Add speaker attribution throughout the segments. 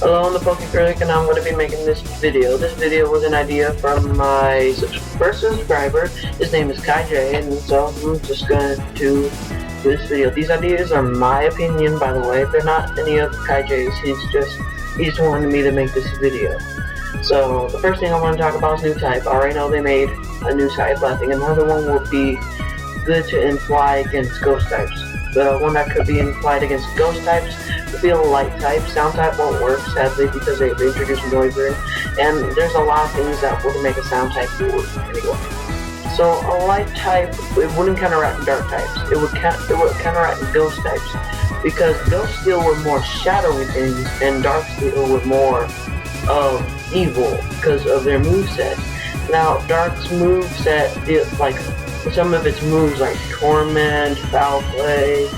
Speaker 1: Hello, I'm the PokeCritic, and I'm going to be making this video. This video was an idea from my first subscriber. His name is Kai J, and so I'm just going to do this video. These ideas are my opinion, by the way. They're not any of Kai J's. He just wanted me to make this video. So the first thing I want to talk about is new type. I already know they made a new type. I think another one would be good to imply against ghost types. The one that could be implied against ghost types would be a light type. Sound type won't work, sadly, because they've introduced Noivern, and there's a lot of things that would make a sound type work anyway. So a light type, it wouldn't counteract dark types. It would counteract ghost types, because ghosts deal with more shadowy things, and darks deal with more of evil because of their moveset. Now, Dark's moveset, like some of its moves like Torment, Foul Play,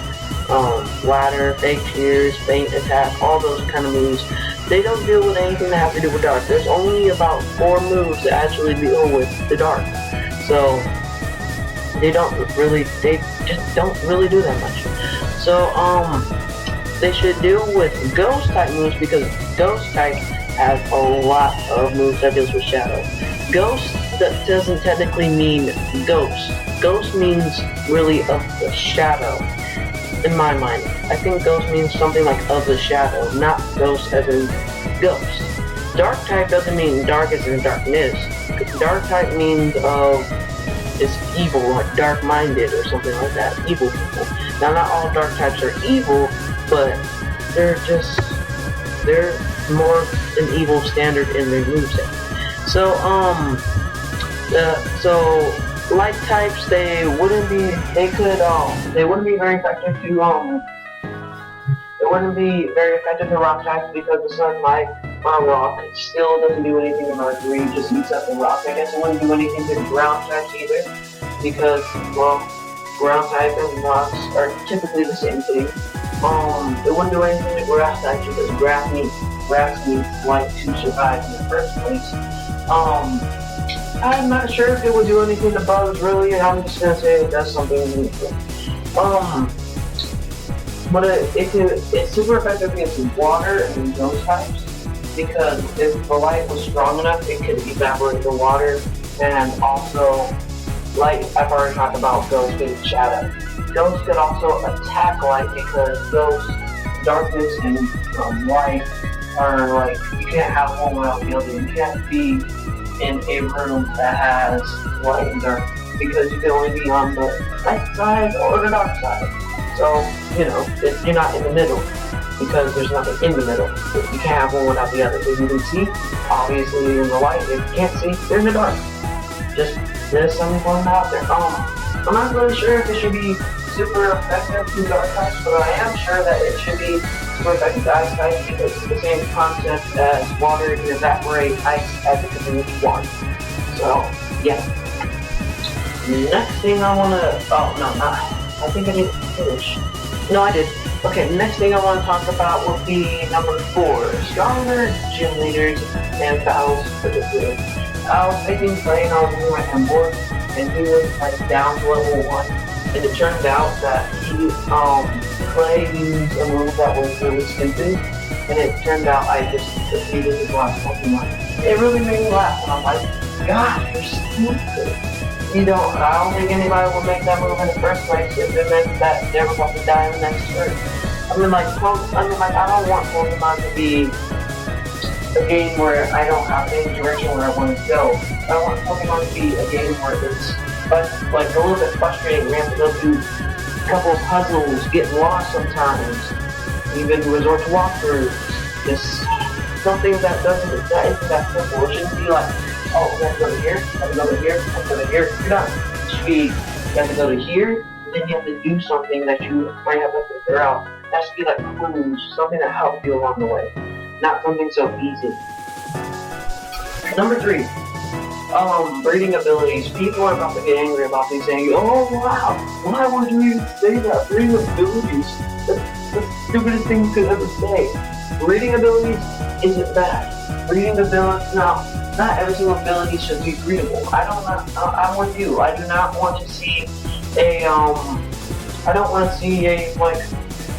Speaker 1: Ladder, Fake Tears, Faint Attack, all those kind of moves, they don't deal with anything that has to do with Dark. There's only about 4 moves that actually deal with the Dark. So they just don't really do that much. So they should deal with Ghost type moves, because Ghost type has a lot of moves that deals with Shadow. Ghost, that doesn't technically mean ghost. Ghost means really of the shadow, in my mind. I think ghost means something like of the shadow, not ghost as in ghost. Dark type doesn't mean dark as in darkness. Dark type means is evil, like dark-minded or something like that. Evil people. Now, not all dark types are evil, but they're more an evil standard in their moveset. So light types, they wouldn't be very effective to rock types, because the Sunlight on rock still doesn't do anything to Mercury, just eats up the rock. I guess it wouldn't do anything to ground types either, because, well, ground type and rocks are typically the same thing. It wouldn't do anything to grass types, because grass needs light to survive in the first place. I'm not sure if it would do anything to bugs, really. I'm just gonna say that's something neutral. But it's super effective against water and ghost types, because if the light was strong enough, it could evaporate the water, and also light. I've already talked about ghosts being shadow. Ghosts could also attack light, because ghosts, darkness, and light are like, you can't have one without the other. You can't be in a room that has light and dark, because you can only be on the light side or the dark side. So, you're not in the middle, because there's nothing in the middle. You can't have one without the other. If you can see, obviously you're in the light. If you can't see, you're in the dark. There's something going out there. I'm not really sure if it should be super effective to dark types, but I am sure that it should be super effective to ice types, because it's the same concept as water can evaporate ice as it can move water. So, yeah. Next thing I want to... I think I didn't finish. No, I did. Okay, next thing I want to talk about would be number 4. Stronger gym leaders and Fowls particularly. I was playing on the right-hand board, and he was down to level 1. And it turned out that Clay used a move that was really stupid, and it turned out I just defeated his last Pokemon. It really made me laugh, and I'm like, God, you're stupid. I don't think anybody would make that move in the first place if it meant that they were about to die in the next turn. I don't want Pokemon to be a game where I don't have any direction where I want to go. I want Pokemon to be a game where it's like a little bit frustrating. We have to go through a couple of puzzles, get lost sometimes, even resort to walkthroughs. Just something that isn't that simple. It shouldn't be like, oh, you have to go to here, you have to go to here, you have to go to here, you're done. It should be, you have to go to here, and then you have to do something that you might have to figure out. It has to be like clues, something that helps you along the way, not something so easy. Number 3. Breeding abilities. People are about to get angry about me saying, oh wow, why would you even say that? Breeding abilities, that's the stupidest thing you could ever say. Breeding abilities isn't bad. Breeding abilities, not every single ability should be breedable. I'm with you. I do not want to see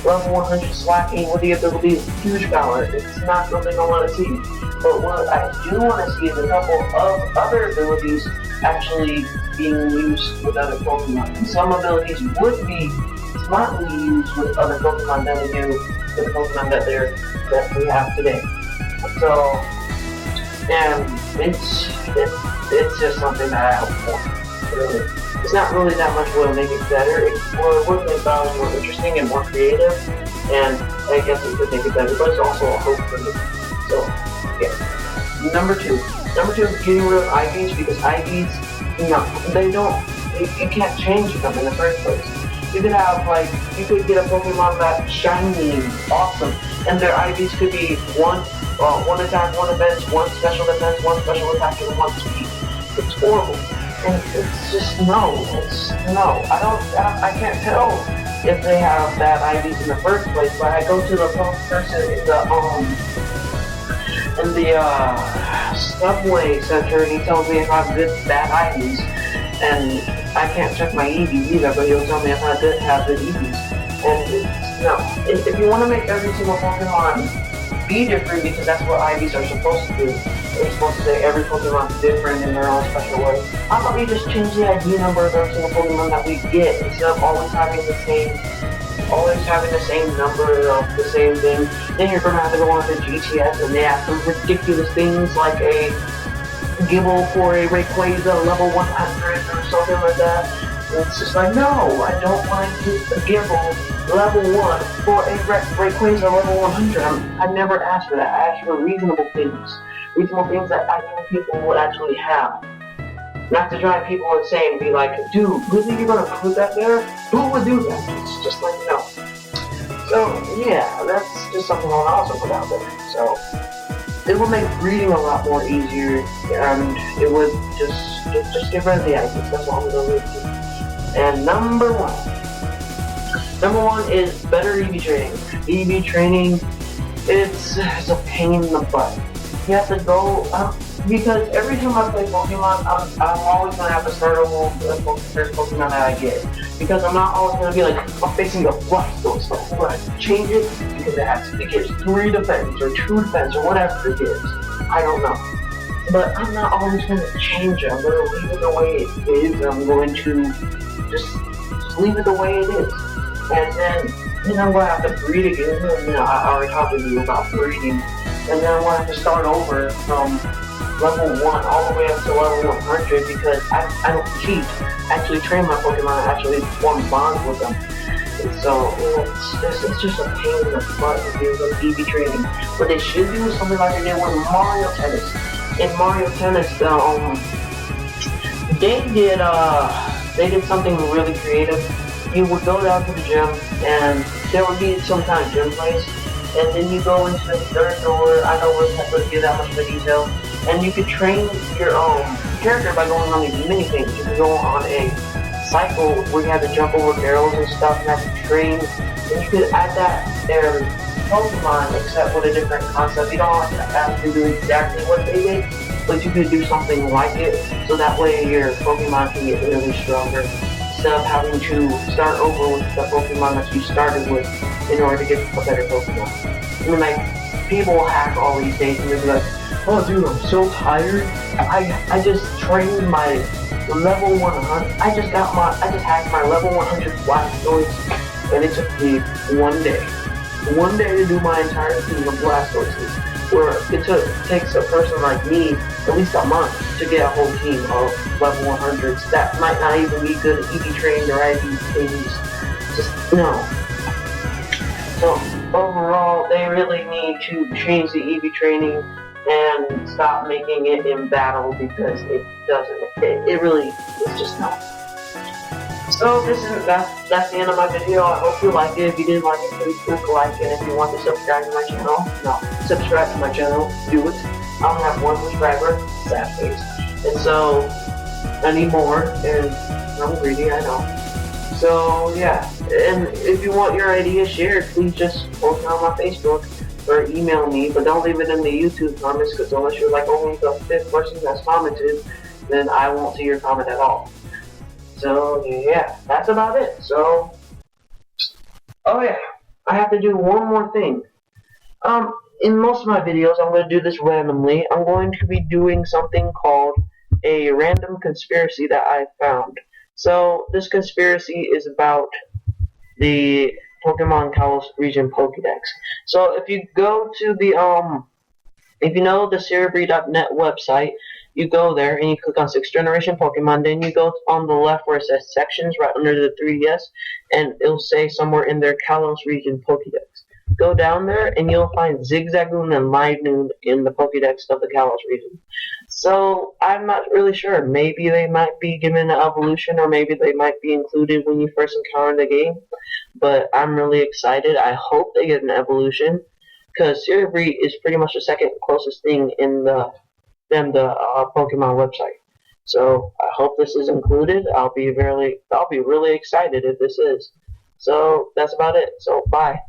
Speaker 1: level 100 slacking with the ability of huge power. It's not something I want to see. But what I do want to see is a couple of other abilities actually being used with other Pokemon. And some abilities would be smartly used with other Pokemon than they do with the Pokemon that we have today. So, and it's just something that I hope for. Really. It's not really that much what will make it better. It would make battles more interesting and more creative, and I guess it could make it better, but it's also a hope for me. So, yeah. Number two is getting rid of IVs, because IVs, you can't change them in the first place. You could get a Pokemon that's shiny, awesome, and their IVs could be one attack, one defense, one special defense, one special attack, and one speed. It's horrible. And it's just no. I can't tell if they have bad IVs in the first place. But I go to the person in the subway center, and he tells me if I have good bad IVs, and I can't check my EVs either. But he'll tell me if I have good EVs. And if you want to make every single Pokemon be different, because that's what IVs are supposed to do. They're supposed to say every Pokemon is different in their own special way. How about we just change the ID number of every single Pokemon that we get, instead of always having the same number of the same thing? Then you're gonna have to go on to GTS and they have some ridiculous things like a Gible for a Rayquaza level 100 or something like that. And it's just like, no, I don't want to use a Gible level 1 for a Rayquaza level 100. I never asked for that. I asked for reasonable things that I think people would actually have. Not to drive people insane and be like, dude, really, you're gonna put that there? Who would do that? It's just like, no. So, yeah, that's just something I want to also put out there. So, it will make reading a lot more easier, and it would just get rid of the IVs. That's what I'm gonna do. And number one is better EV training. EV training, it's a pain in the butt. You have to go, because every time I play Pokemon, I'm always going to have to start over with the first Pokemon that I get. Because I'm not always going to be like, I'm facing a Blastoise, so I'm going to change it because it gives 3 defense or 2 defense or whatever it gives. I don't know. But I'm not always going to change it. I'm going to leave it the way it is. I'm going to just leave it the way it is. And then I'm going to have to breed again. And I already talked to you about breeding. And then I'm going to have to start over from level 1 all the way up to level 100, because I don't cheat. I actually train my Pokemon and actually form bonds with them. And so, it's just a pain in the butt to do some EV training. What they should do is something like they did with Mario Tennis. In Mario Tennis, they did something really creative. You would go down to the gym, and there would be some kind of gym place. And then you go into the third door. I don't really have to give that much of the detail. And you could train your character by going on these mini things. You could go on a cycle where you have to jump over barrels and stuff and have to train. And you could add that there Pokemon, except with a different concept. You don't have to do exactly what they did, but you could do something like it, so that way your Pokemon can get really stronger, instead of having to start over with the Pokemon that you started with in order to get a better Pokemon. I mean, like, people hack all these days and they're like, oh dude, I'm so tired. I just trained my level 100. I just hacked my level 100 Blastoise, and it took me 1 day. 1 day to do my entire team of Blastoises. Where it takes a person like me at least a month to get a whole team of level 100s that might not even be good at EV trained or IV things. Just no. So overall, they really need to change the EV training and stop making it in battle, because it doesn't. It really is just not. So that's the end of my video. I hope you liked it. If you did like it, please click like, and if you want to subscribe to my channel, subscribe to my channel. Do it. I only have 1 subscriber. Sad face. And so I need more, and I'm greedy, I know. So yeah, and if you want your ideas shared, please just post it on my Facebook or email me, but don't leave it in the YouTube comments, because unless you're like only the 5th person that's commented, then I won't see your comment at all. So yeah, that's about it. So, oh yeah, I have to do one more thing. In most of my videos, I'm going to do this randomly. I'm going to be doing something called a random conspiracy that I found. So this conspiracy is about the Pokemon Kalos region Pokédex. So if you go to the if you know the Cerebree.net website, you go there and you click on 6th generation Pokemon, then you go on the left where it says sections right under the 3DS, and it'll say somewhere in there Kalos region Pokédex. Go down there and you'll find Zigzagoon and Linoone in the Pokédex of the Kalos region. So I'm not really sure. Maybe they might be given an evolution, or maybe they might be included when you first encounter the game. But I'm really excited. I hope they get an evolution, because Cerebree is pretty much the second closest thing in the Pokemon website. So I hope this is included. I'll be really excited if this is. So that's about it. So bye.